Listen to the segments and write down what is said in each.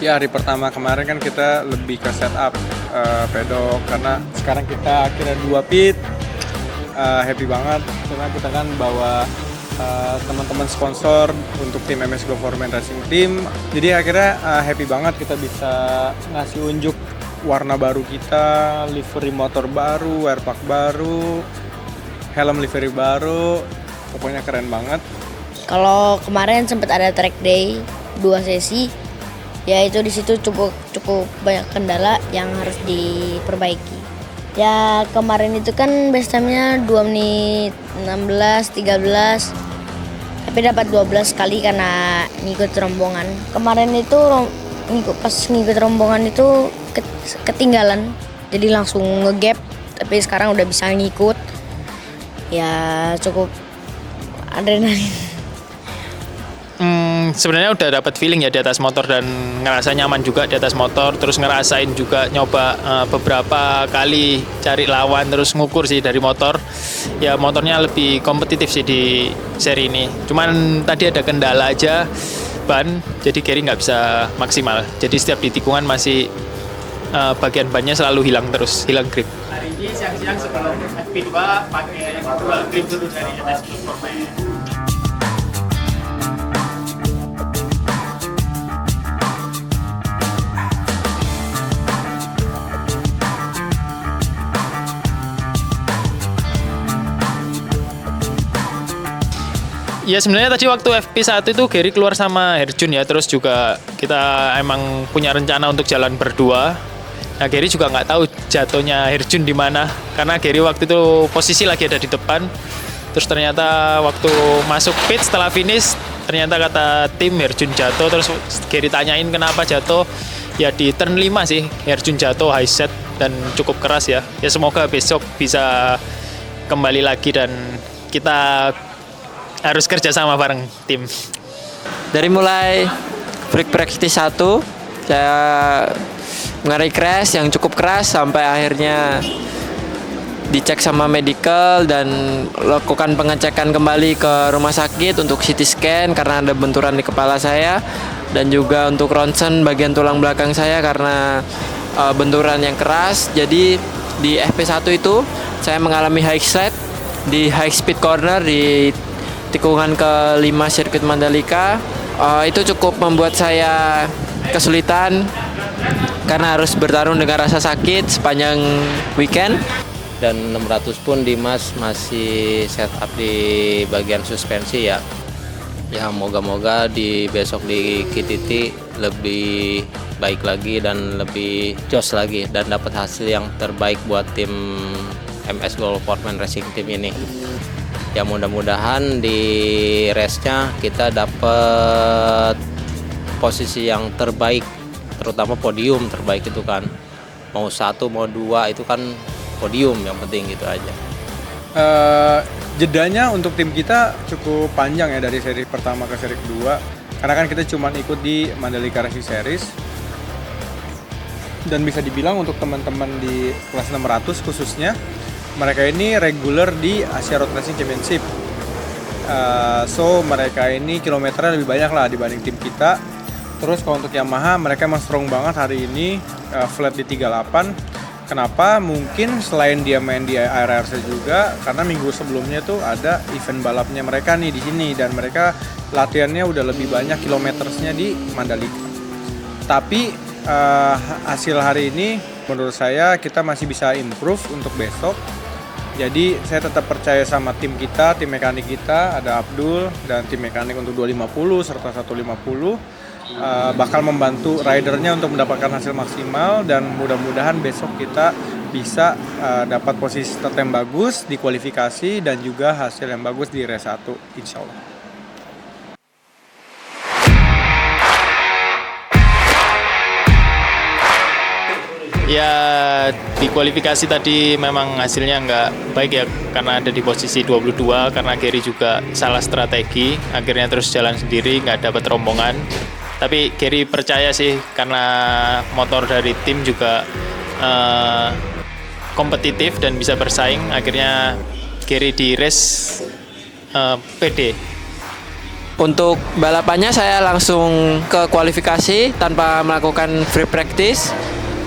Ya, hari pertama kemarin kan kita lebih ke setup pedok, karena sekarang kita akhirnya 2 pit. Happy banget karena kita kan bawa teman-teman sponsor untuk tim MS Go Foreman Racing Team. Jadi akhirnya happy banget kita bisa ngasih unjuk warna baru kita, livery motor baru, airpack baru, helm livery baru. Pokoknya keren banget. Kalau kemarin sempat ada track day 2 sesi, ya itu di situ cukup banyak kendala yang harus diperbaiki. Ya kemarin itu kan best time-nya 2 menit 16, 13, tapi dapat 12 kali karena ngikut rombongan. Kemarin itu pas ngikut rombongan itu ketinggalan, jadi langsung ngegap, tapi sekarang udah bisa ngikut. Ya cukup adrenalin. Sebenarnya udah dapat feeling ya di atas motor dan ngerasa nyaman juga di atas motor, terus ngerasain juga nyoba beberapa kali cari lawan, terus ngukur sih dari motor. Ya motornya lebih kompetitif sih di seri ini. Cuman tadi ada kendala aja ban, jadi carry nggak bisa maksimal. Jadi setiap di tikungan masih bagian bannya selalu hilang grip. Hari ini siang-siang sebelum FP2 pakai dual grip dulu dari atas platformnya. Ya sebenarnya tadi waktu FP1 itu Gary keluar sama Herjun ya, terus juga kita emang punya rencana untuk jalan berdua. Nah Gary juga nggak tahu jatuhnya Herjun di mana, karena Gary waktu itu posisi lagi ada di depan. Terus ternyata waktu masuk pit setelah finish, ternyata kata tim Herjun jatuh. Terus Gary tanyain kenapa jatuh, ya di turn 5 sih Herjun jatuh high set dan cukup keras ya. Ya semoga besok bisa kembali lagi dan kita harus kerja sama bareng tim. Dari mulai free practice 1, saya mengenai crash yang cukup keras sampai akhirnya dicek sama medical dan lakukan pengecekan kembali ke rumah sakit untuk CT scan karena ada benturan di kepala saya, dan juga untuk ronsen bagian tulang belakang saya karena benturan yang keras. Jadi di FP1 itu saya mengalami high slide di high speed corner di tikungan ke-5 sirkuit Mandalika. Itu cukup membuat saya kesulitan karena harus bertarung dengan rasa sakit sepanjang weekend. Dan 600 pun Dimas masih setup di bagian suspensi ya. Ya moga-moga di besok di KTT lebih baik lagi dan lebih jos lagi dan dapat hasil yang terbaik buat tim MS Go Foreman Racing Team ini. Ya mudah-mudahan di race-nya kita dapat posisi yang terbaik, terutama podium terbaik itu kan. Mau 1 mau 2 itu kan podium yang penting, gitu aja. Jedanya untuk tim kita cukup panjang ya, dari seri pertama ke seri kedua, karena kan kita cuma ikut di Mandalika Racing Series. Dan bisa dibilang untuk teman-teman di kelas 600 khususnya, mereka ini regular di Asia Road Racing Championship. So mereka ini kilometernya lebih banyak lah dibanding tim kita. Terus kalau untuk Yamaha, mereka emang strong banget hari ini, flat di 38. Kenapa? Mungkin selain dia main di ARRC juga, karena minggu sebelumnya tuh ada event balapnya mereka nih di sini, dan mereka latihannya udah lebih banyak kilometersnya di Mandalika. Tapi hasil hari ini menurut saya kita masih bisa improve untuk besok. Jadi saya tetap percaya sama tim kita, tim mekanik kita, ada Abdul dan tim mekanik untuk 250 serta 150 bakal membantu ridernya untuk mendapatkan hasil maksimal, dan mudah-mudahan besok kita bisa dapat posisi start yang bagus di kualifikasi dan juga hasil yang bagus di race 1, insya Allah. Ya di kualifikasi tadi memang hasilnya nggak baik ya, karena ada di posisi 22, karena Gary juga salah strategi, akhirnya terus jalan sendiri, nggak dapat rombongan. Tapi Gary percaya sih, karena motor dari tim juga kompetitif dan bisa bersaing, akhirnya Gary di race PD. Untuk balapannya saya langsung ke kualifikasi tanpa melakukan free practice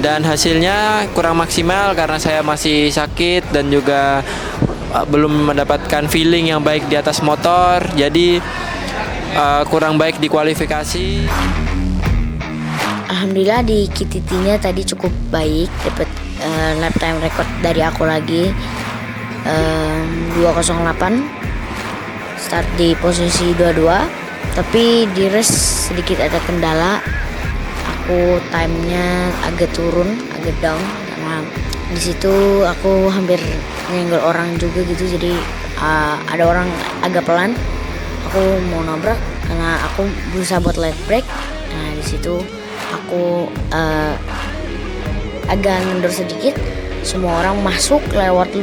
dan hasilnya kurang maksimal karena saya masih sakit dan juga belum mendapatkan feeling yang baik di atas motor. Jadi kurang baik di kualifikasi. Alhamdulillah di KTT-nya tadi cukup baik, dapat lap time record dari aku lagi 208. Start di posisi 22, tapi di race sedikit ada kendala. Aku timenya agak turun, agak down karena di situ aku hampir nyenggol orang juga gitu. Jadi ada orang agak pelan. Aku mau nabrak karena aku berusaha buat leg break. Nah di situ aku agak ngendur sedikit. Semua orang masuk lewat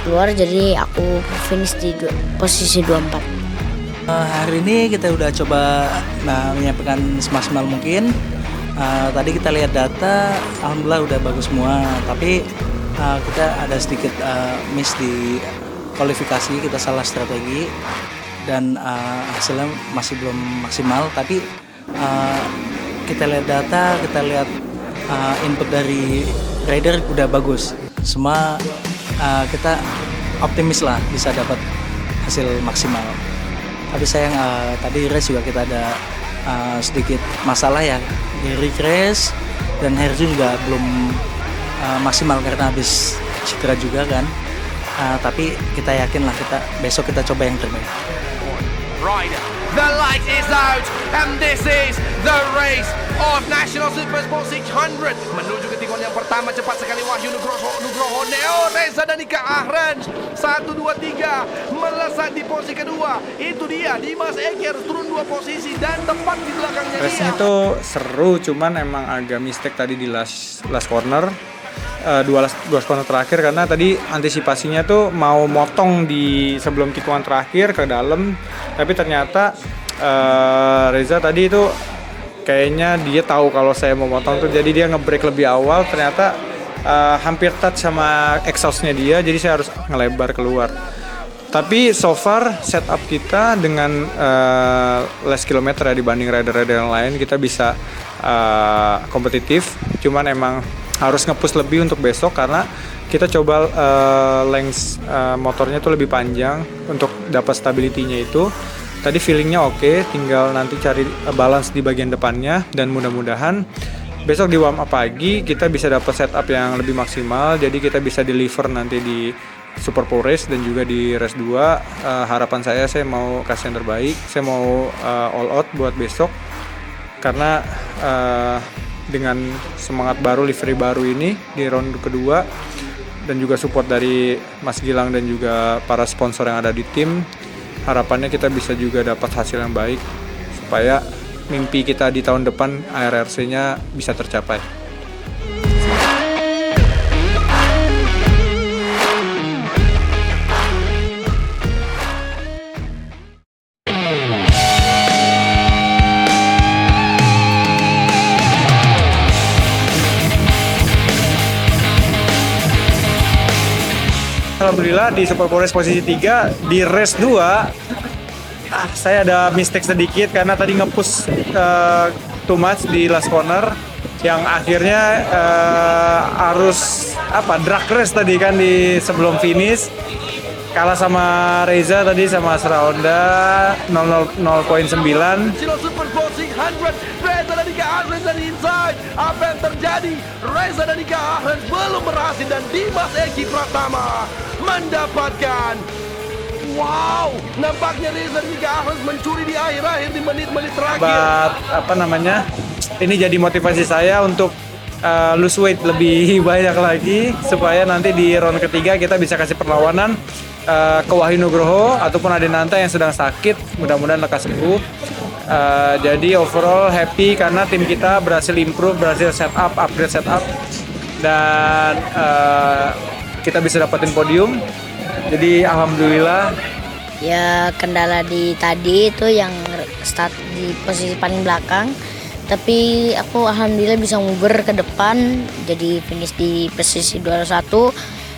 luar, jadi aku finish di posisi 24. Hari ini kita udah coba menyampaikan semaksimal mungkin. Tadi kita lihat data, alhamdulillah udah bagus semua. Tapi kita ada sedikit miss di kualifikasi, kita salah strategi dan hasilnya masih belum maksimal. Tapi kita lihat data, kita lihat input dari rider udah bagus. Semua kita optimis lah bisa dapat hasil maksimal. Tapi sayang tadi race juga kita ada sedikit masalah ya di race, dan Herjun juga belum maksimal karena habis cedera juga kan. Tapi kita yakin lah, besok kita coba yang terbaik. Rider, the light is out and this is the race of National Super Sport 600 menuju ke tikungan yang pertama. Cepat sekali Wahyu Nugroho Neo Reza dan Nika Ahrens 1, 2, 3 melesat di posisi kedua. Itu dia Dimas Eki harus turun 2 posisi dan tepat di belakangnya dia. Race-nya itu seru, cuman emang agak mistake tadi di last corner. Dua corner terakhir karena tadi antisipasinya tuh mau motong di sebelum tikungan terakhir ke dalam, tapi ternyata Reza tadi itu kayaknya dia tahu kalau saya mau motong tuh, jadi dia nge-brake lebih awal. Ternyata hampir touch sama exhaustnya dia, jadi saya harus ngelebar keluar. Tapi so far setup kita dengan less kilometer ya dibanding rider-rider yang lain, kita bisa kompetitif. Cuman emang harus nge-push lebih untuk besok karena kita coba length motornya itu lebih panjang untuk dapat stability-nya itu. Tadi feelingnya oke, tinggal nanti cari balance di bagian depannya, dan mudah-mudahan besok di warm up pagi kita bisa dapat setup yang lebih maksimal, jadi kita bisa deliver nanti di Super Pole Race dan juga di Race 2. Harapan saya mau kasih yang terbaik, saya mau all out buat besok karena dengan semangat baru, livery baru ini di round kedua, dan juga support dari Mas Gilang dan juga para sponsor yang ada di tim, harapannya kita bisa juga dapat hasil yang baik supaya mimpi kita di tahun depan ARRC-nya bisa tercapai. Alhamdulillah di Super Pole Race posisi 3. Di race 2 saya ada mistake sedikit karena tadi nge-push too much di last corner yang akhirnya harus drag race tadi kan di sebelum finish. Kalah sama Reza tadi sama Honda 0.9. National Super Sport 600 Reza dan Nika Ahrens dari inside. Apa yang terjadi? Reza dan Nika Ahrens belum berhasil dan Dimas Eki Pratama mendapatkan. Wow, nampaknya Reza dan Nika Ahrens mencuri di akhir-akhir di menit-menit terakhir. Ini jadi motivasi saya untuk lose weight lebih banyak lagi supaya nanti di round ketiga kita bisa kasih perlawanan ke Wahyu Nugroho ataupun Adenanta yang sedang sakit, mudah-mudahan lekas sembuh. Jadi overall happy karena tim kita berhasil improve, berhasil upgrade setup, dan kita bisa dapetin podium. Jadi alhamdulillah. Ya kendala di tadi itu yang start di posisi paling belakang, tapi aku alhamdulillah bisa nguber ke depan jadi finish di posisi 21.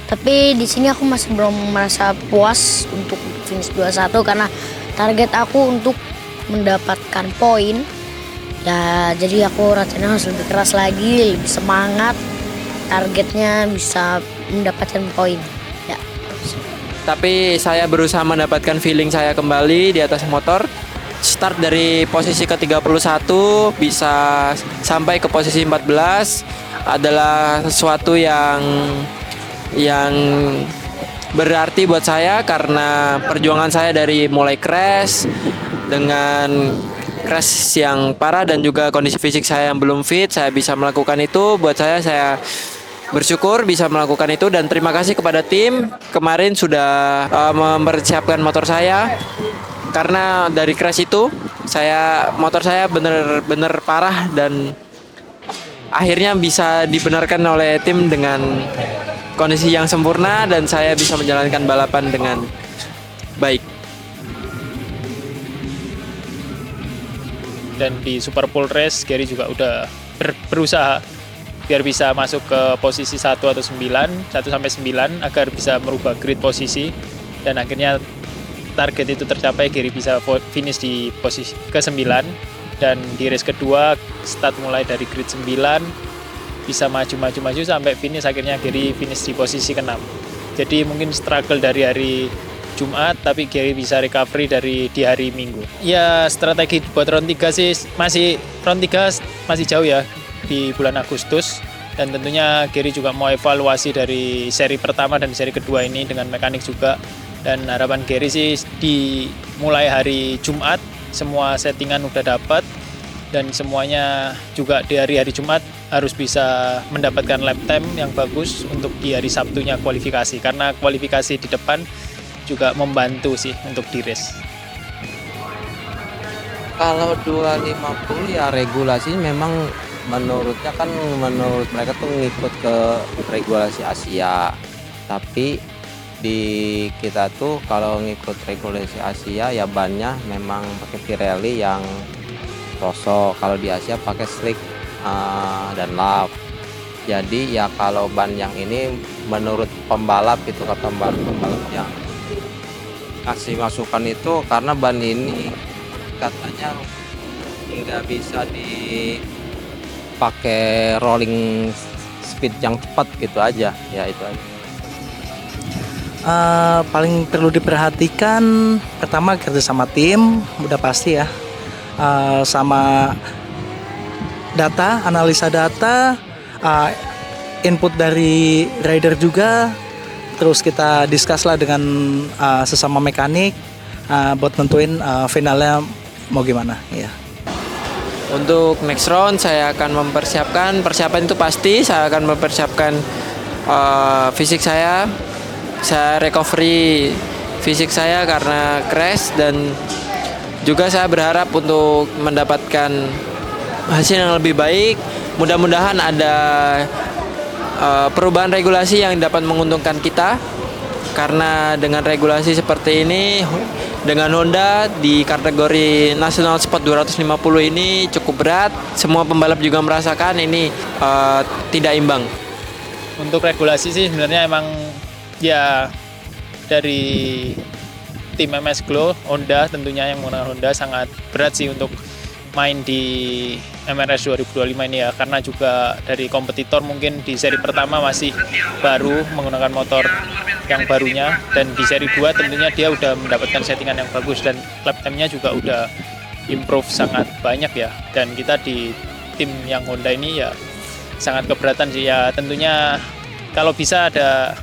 Tapi di sini aku masih belum merasa puas untuk finish 21 karena target aku untuk mendapatkan poin. Ya jadi aku latihan harus lebih keras lagi, lebih semangat. Targetnya bisa mendapatkan poin. Ya. Tapi saya berusaha mendapatkan feeling saya kembali di atas motor. Start dari posisi ke-31 bisa sampai ke posisi 14 adalah sesuatu yang berarti buat saya karena perjuangan saya dari mulai crash dengan crash yang parah dan juga kondisi fisik saya yang belum fit, saya bisa melakukan itu. Buat saya bersyukur bisa melakukan itu dan terima kasih kepada tim kemarin sudah mempersiapkan motor saya. Karena dari crash itu motor saya benar-benar parah dan akhirnya bisa dibenarkan oleh tim dengan kondisi yang sempurna dan saya bisa menjalankan balapan dengan baik. Dan di Super Pole Race Gary juga udah berusaha biar bisa masuk ke posisi 1 atau 1 sampai 9 agar bisa merubah grid posisi dan akhirnya target itu tercapai. Gary bisa finish di posisi ke-9 dan di race kedua start mulai dari grid 9 bisa maju sampai finish, akhirnya Gary finish di posisi ke-6. Jadi mungkin struggle dari hari Jumat tapi Gary bisa recovery di hari Minggu. Ya strategi buat round 3 sih round 3 masih jauh ya di bulan Agustus dan tentunya Gary juga mau evaluasi dari seri pertama dan seri kedua ini dengan mekanik juga. Dan harapan Gary sih di mulai hari Jumat semua settingan udah dapat dan semuanya juga di hari Jumat harus bisa mendapatkan lap time yang bagus untuk di hari Sabtunya kualifikasi karena kualifikasi di depan juga membantu sih untuk di race. Kalau 250 ya regulasi memang menurut mereka tuh ngikut ke regulasi Asia. Tapi di kita tuh kalau ngikut regulasi Asia ya bannya memang pakai Pirelli yang rosok. Kalau di Asia pakai slick dan lap. Jadi ya kalau ban yang ini menurut pembalap itu kata pembalap yang kasih masukan itu karena ban ini katanya nggak bisa dipakai rolling speed yang cepat gitu aja ya itu aja. Paling perlu diperhatikan pertama kerja sama tim udah pasti ya, sama data, analisa data, input dari rider juga, terus kita discuss lah dengan sesama mekanik buat nentuin finalnya mau gimana ya. Untuk next round saya akan persiapan itu pasti saya akan mempersiapkan fisik saya recovery fisik saya karena crash dan juga saya berharap untuk mendapatkan hasil yang lebih baik. Mudah-mudahan ada perubahan regulasi yang dapat menguntungkan kita karena dengan regulasi seperti ini dengan Honda di kategori National Sport 250 ini cukup berat. Semua pembalap juga merasakan ini tidak imbang. Untuk regulasi sih sebenarnya emang ya dari tim MS Glow Honda tentunya yang menggunakan Honda sangat berat sih untuk main di MRS 2025 ini ya karena juga dari kompetitor mungkin di seri pertama masih baru menggunakan motor yang barunya dan di seri 2 tentunya dia udah mendapatkan settingan yang bagus dan lap time-nya juga udah improve sangat banyak ya dan kita di tim yang Honda ini ya sangat keberatan sih ya tentunya kalau bisa ada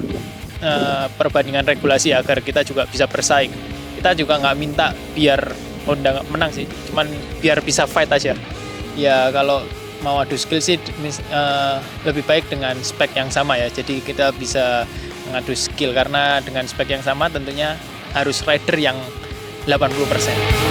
perbandingan regulasi agar kita juga bisa bersaing. Kita juga nggak minta biar Honda nggak menang sih, cuman biar bisa fight aja. Ya kalau mau adu skill sih lebih baik dengan spek yang sama ya. Jadi kita bisa mengadu skill karena dengan spek yang sama tentunya harus rider yang 80%.